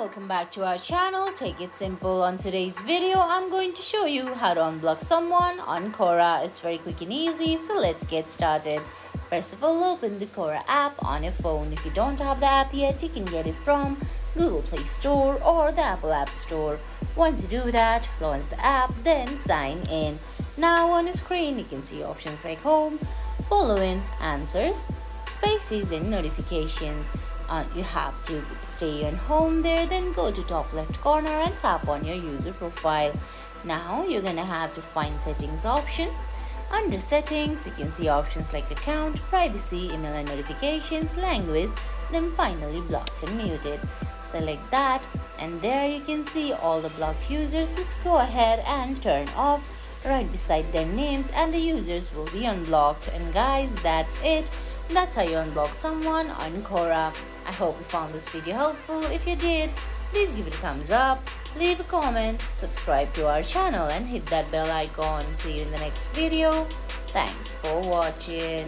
welcome back to our channel. Take it simple. On today's video, I'm going to show you how to unblock someone on Quora. It's very quick and easy, so let's get started. First of all, open the Quora app on your phone. If you don't have the app yet, you can get it from Google Play Store or the Apple App Store. Once you do that, launch the app, then sign in. Now on the screen, you can see options like home, following, answers, spaces and notifications. You have to stay on home there, then go to top left corner and tap on your user profile. Now you're gonna have to find settings option. Under settings, you can see options like account, privacy, email and notifications, language, then finally blocked and muted. Select that and there you can see all the blocked users. Just go ahead and turn off right beside their names and the users will be unblocked. And guys, that's it. That's how you unblock someone on Quora. I hope you found this video helpful. If you did, please give it a thumbs up, leave a comment, subscribe to our channel and hit that bell icon. See you in the next video. Thanks for watching.